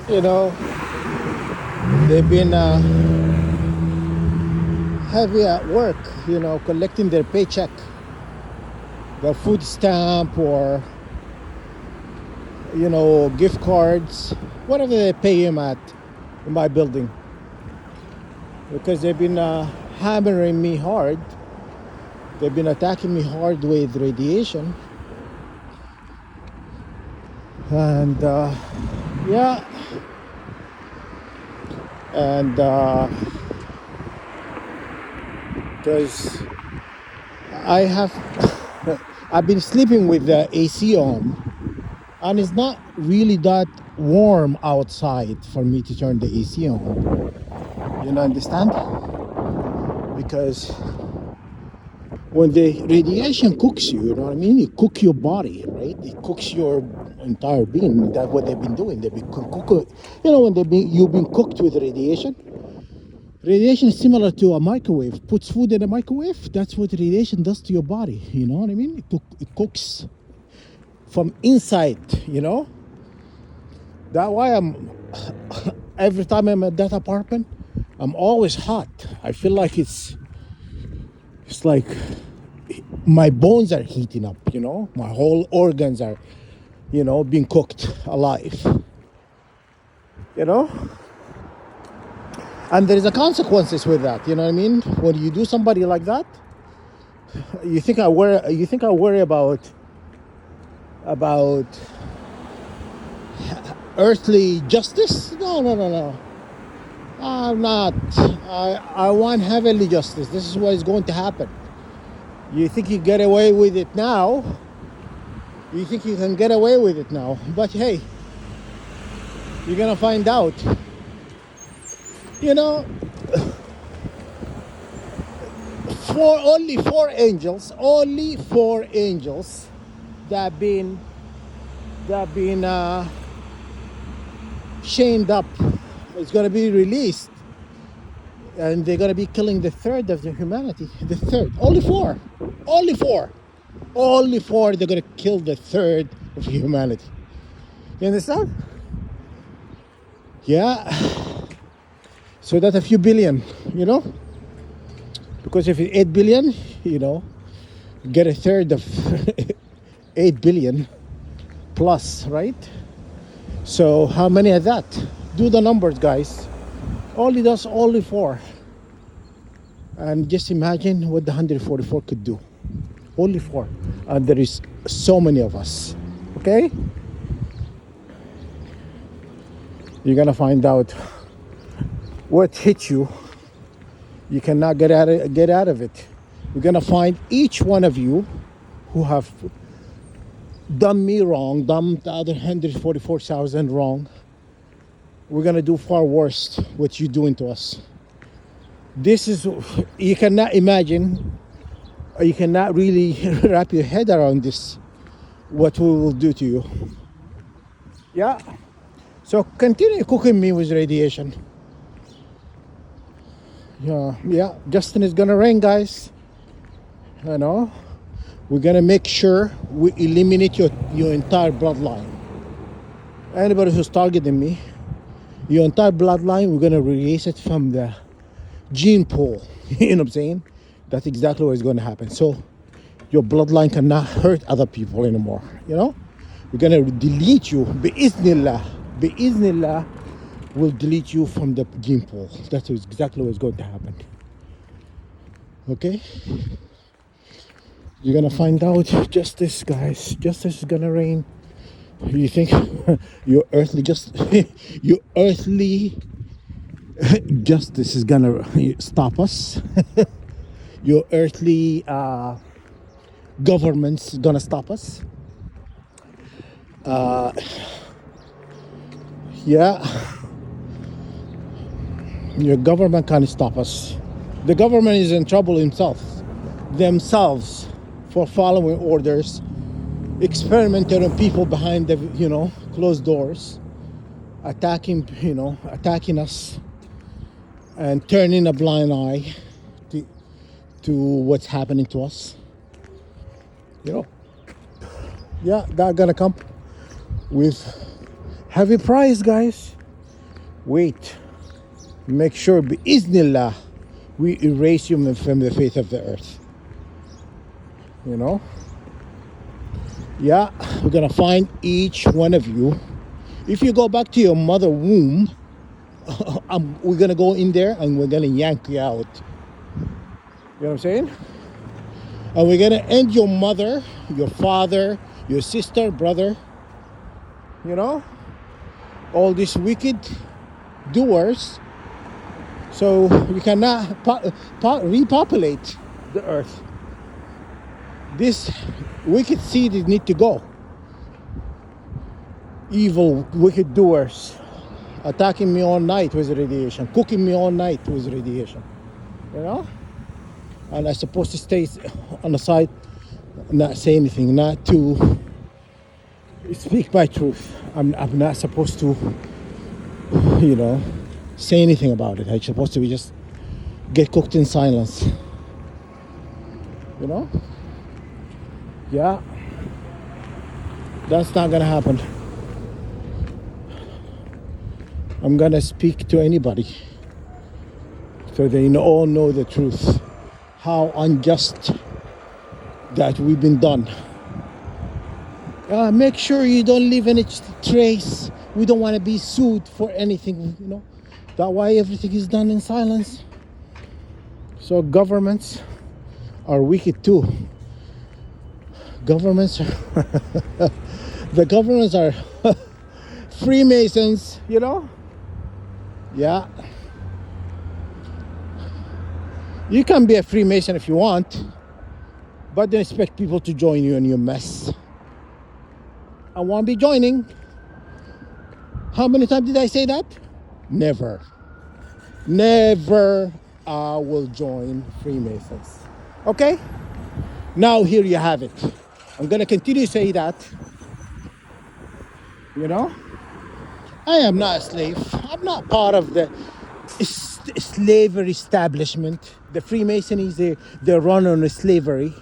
You know, they've been heavy at work, collecting their paycheck, their food stamp, or, gift cards, whatever they pay him at in my building. Because they've been hammering me hard. They've been attacking me hard with radiation. And yeah, and because I have, I've been sleeping with the AC on, and it's not really that warm outside for me to turn the AC on. You know, understand? Because when the radiation cooks you, you know what I mean? It cooks your body, right? It cooks your entire being. That's what they've been doing. They've been cooking. When you've been cooked with radiation. Radiation is similar to a microwave. Puts food in a microwave. That's what radiation does to your body. You know what I mean? It cooks from inside. That's why every time I'm at that apartment, I'm always hot. I feel like it's like my bones are heating up. My whole organs are, being cooked alive. You know, and there is a consequences with that. You know what I mean? When you do somebody like that, you think I worry about earthly justice? No, no, no, no. I'm not. I want heavenly justice. This is what is going to happen. You think you get away with it now? You think you can get away with it now? But hey, you're gonna find out. You know, only four angels that have been chained up. It's gonna be released, and they're gonna be killing the third of the humanity. The third, only four. They're gonna kill the third of humanity. You understand? Yeah. So that's a few billion, because if it's 8 billion, get a third of 8 billion plus, right? So how many are that? Do the numbers, guys. Only four. And just imagine what the 144 could do. Only four. And there is so many of us. Okay? You're gonna find out what hit you. You cannot get out of it. You're gonna find each one of you who have done me wrong, done the other 144,000 wrong. We're gonna do far worse what you're doing to us. This is, you cannot imagine, or you cannot really wrap your head around this, what we will do to you. Yeah. So continue cooking me with radiation. Yeah. Justin is gonna reign, guys. We're gonna make sure we eliminate your entire bloodline. Anybody who's targeting me, your entire bloodline, we're gonna erase it from the gene pool. You know what I'm saying? That's exactly what is going to happen. So your bloodline cannot hurt other people anymore. We're gonna delete you. Biiznillah, will delete you from the gene pool. That's exactly what's going to happen. Okay? You're gonna find out justice, guys. Justice is gonna reign. You think your earthly justice is gonna stop us? Your earthly government's gonna stop us? Yeah, your government can't stop us. The government is in trouble themselves, for following orders, experimenting on people behind the closed doors, attacking us, and turning a blind eye to what's happening to us. Yeah, that's gonna come with heavy price, guys. Wait. Make sure, biiznillah, we erase you from the face of the earth. You know? Yeah, we're gonna find each one of you. If you go back to your mother womb, we're gonna go in there and we're gonna yank you out. You know what I'm saying? And we're gonna end your mother, your father, your sister, brother, you know, all these wicked doers, so we cannot repopulate the earth. This wicked seed need to go. Evil, wicked doers attacking me all night with radiation, cooking me all night with radiation, you know? And I'm supposed to stay on the side, not say anything, not to speak my truth. I'm not supposed to, you know, say anything about it. I'm supposed to be just get cooked in silence, you know? Yeah, that's not gonna happen. I'm gonna speak to anybody so they all know the truth, how unjust that we've been done. Make sure you don't leave any trace. We don't want to be sued for anything, you know. That's why everything is done in silence. So governments are wicked too. Governments are the governments are Freemasons, you know. Yeah, you can be a Freemason if you want, but don't expect people to join you in your mess. I won't be joining. How many times did I say that? Never. Never I will join Freemasons. Okay? Now here you have it. I'm going to continue to say that. You know? I am not a slave. I'm not part of the slavery establishment. The Freemasons, they run on slavery.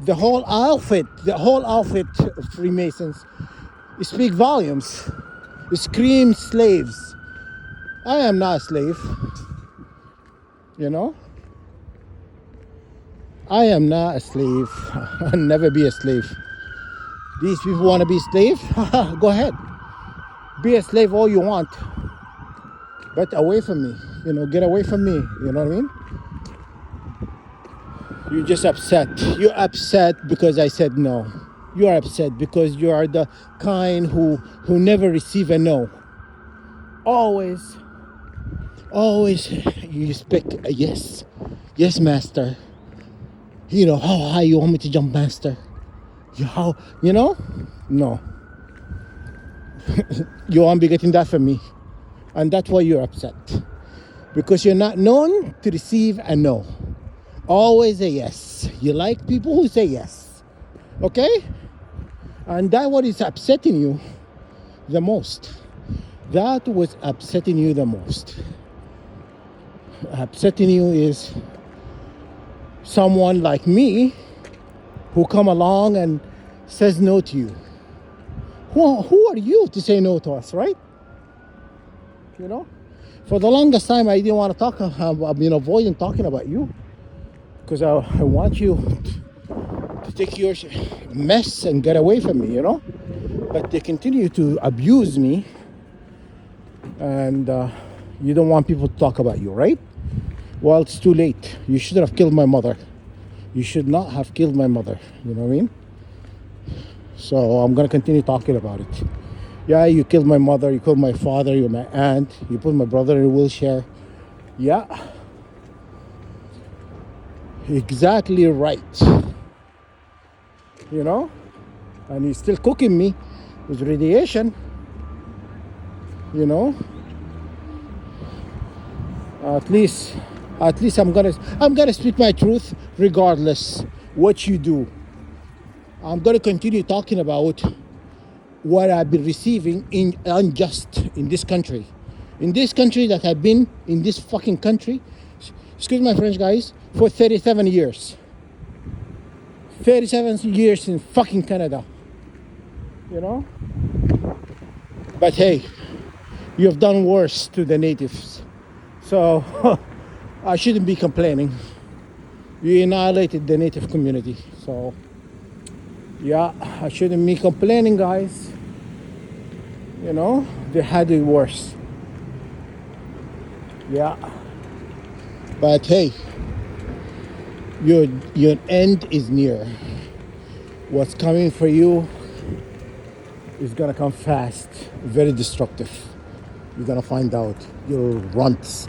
The whole outfit of Freemasons speak volumes. Scream slaves. I am not a slave. You know? I am not a slave. I'll never be a slave. These people want to be slave? Go ahead. Be a slave all you want. But away from me. You know, get away from me. You know what I mean? You're just upset. You're upset because I said no. You are upset because you are the kind who never receive a no. Always you expect a yes. Yes, master. You know, how high you want me to jump, master? How, you know? No. You won't be getting that from me. And that's why you're upset. Because you're not known to receive a no. Always a yes. You like people who say yes. Okay? And that what is upsetting you the most. That was upsetting you the most. Upsetting you is someone like me who come along and says no to you. Who are you to say no to us, right? You know? For the longest time, I didn't want to talk. I've been avoiding talking about you. Because I want you to take your mess and get away from me, you know? But they continue to abuse me. And you don't want people to talk about you, right? Well, it's too late. You should have killed my mother. You should not have killed my mother. You know what I mean? So I'm going to continue talking about it. Yeah, you killed my mother. You killed my father. You're my aunt. You put my brother in a wheelchair. Yeah. Exactly right. You know? And he's still cooking me with radiation. You know? At least I'm gonna speak my truth regardless what you do. I'm gonna continue talking about what I've been receiving unjust in this country. In this country that I've been in this fucking country, excuse my French guys, for 37 years. 37 years in fucking Canada. You know? But hey, You have done worse to the natives. So I shouldn't be complaining. You annihilated the native community. So yeah, I shouldn't be complaining, guys. You know, they had it worse. Yeah. But hey, your end is near. What's coming for you is gonna come fast, very destructive. You're gonna find out. You'll runt.